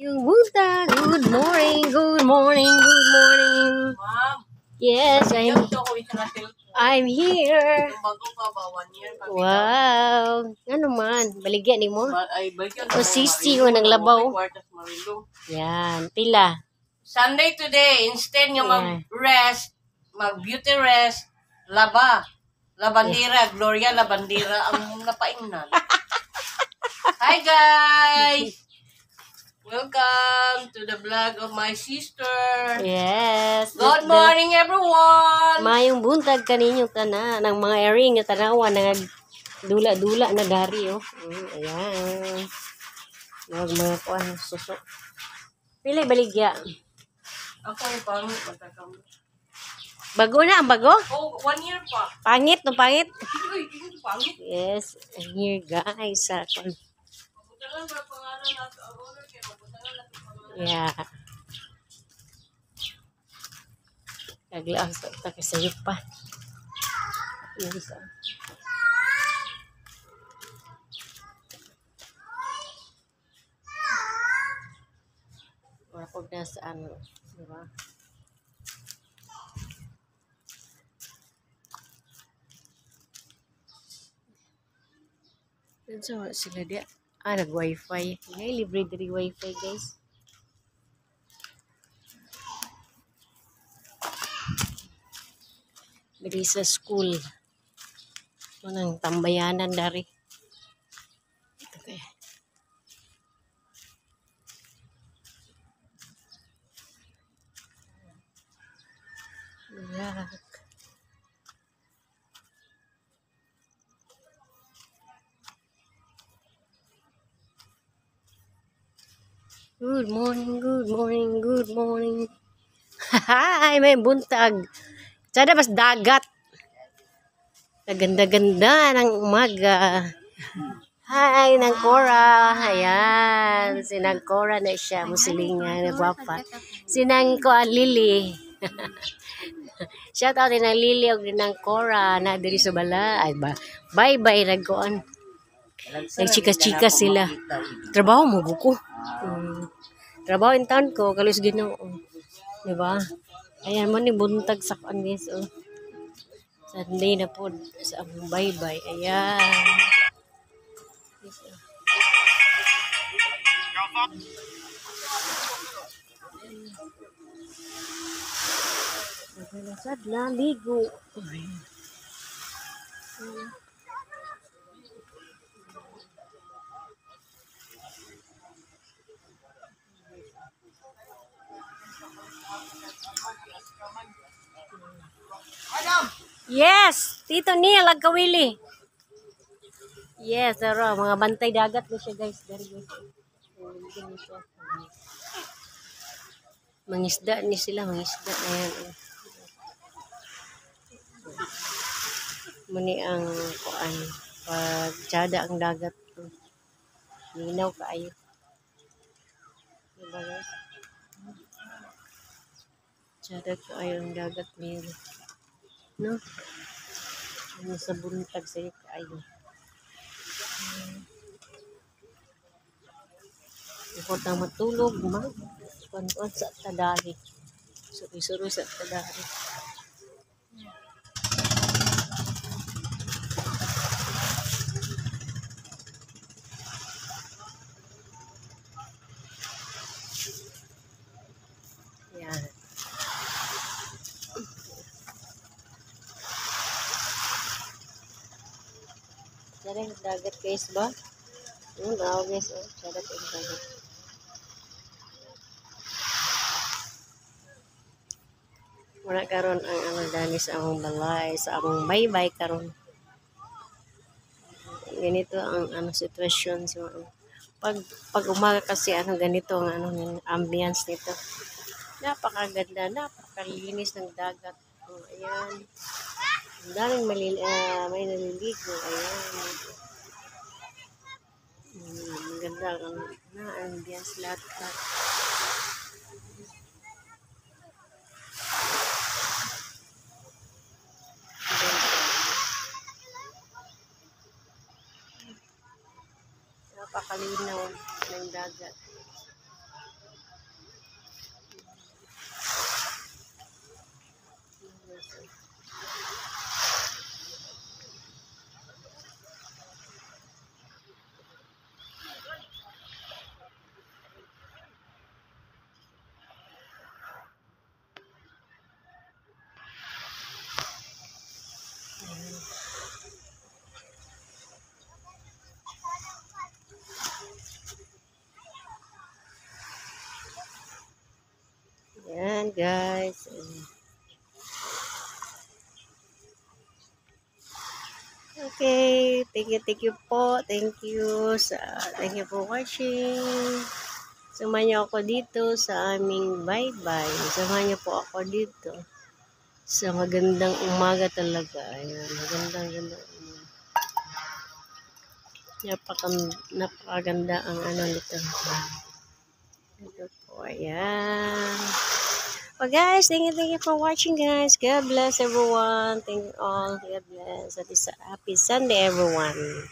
Yung buta, good morning, good morning, good morning. Ma'am, Yes, I'm here. yung bago pa ba, 1 year pa. Wow. Ano man, baligyan ni mo. Ay, balikan O sisi mo ng labaw. Kwartas marilo. Yan, pila. Sunday today, instead nga Yeah. mag-rest, mag-beauty rest, Labandera, Gloria Labandera ang napaingnan. Hi guys! Welcome to the vlog of my sister. Yes. Good morning everyone! Mayong buntag kaninyong tanan ng mga airing nga tanawa nga dula-dula na dari oh. Ayan. Mga kuan susok. Pila baligya. Ako yung pangit matakam. Bago na ang bago? Oh, 1 year pa. Pangit no pangit. Uy, ito pangit. Yes, I'm here guys. Mabutangan ba pangalan nato ang owner kaya mabutangan nato pangalan. Yeah. Kaglaang sa takisayo pa. Yes. Wala po na sa ano, di ba? So, sila dia. Nag-wifi. Ngay, libre diri wifi, guys. Diri sa school. Ito nang tambayanan dari. Ito kaya. Yeah. Good morning, good morning, good morning. Hi, may buntag. Sada mas dagat. Ganda-ganda ng umaga. Hi, Nang Cora. Ayan, si Nang Cora na siya. Musilingan, nagwapa. Si Nang Lily. Shout out din ang Lily o din ang Cora na diri sa bala. Ay ba, bye-bye, nagkoon. Nagchikas-chikas sila. Trabaho mo, buko. Trabaho in town ko, kalos Ginoo. Diba? Ayan mo ni buntag sa kan guys. Oh. Sunday na po sa among bye-bye. Ayan. Yes, oh. Naglasad na ligo. Yes, Tito Neil Agkawili. Yes, pero mga bantay dagat na siya guys. Dari guys. Mangisda ni sila, mangisda. Ayan. Muni ang kuan pag tsada ang dagat. Linaw kaayo. Diba guys? Tsada kaayo ang dagat nila. No? Ano sa buntag sa kaayo. Ikot ang matulog, kuan sa tadari. Suri-suri sa tadari. Yan. Sarang dagat guys ba? Guys, oh. Sarang dagat. Wala karon ang ano dani sa among balay, sa among bye-bye karon. Ganito ang ano sitwasyon so pag umaga kasi ano ganito ang ano ambience nito. Napakaganda, napakalinis ng dagat. Oh, ayan. Ang daming may naliligo. Ayan. Maganda ang ambience lahat. Napakalinaw ng dagat. guys. Okay, thank you po. Thank you for watching. Samahan niyo ako dito sa aming bye-bye. Samahan niyo po ako dito sa magandang umaga talaga. Ayan, magandang umaga. Napakaganda ang ano nito. Ito po, ayan. Well guys, thank you for watching guys. God bless everyone. Thank you all. God bless. Happy Sunday everyone.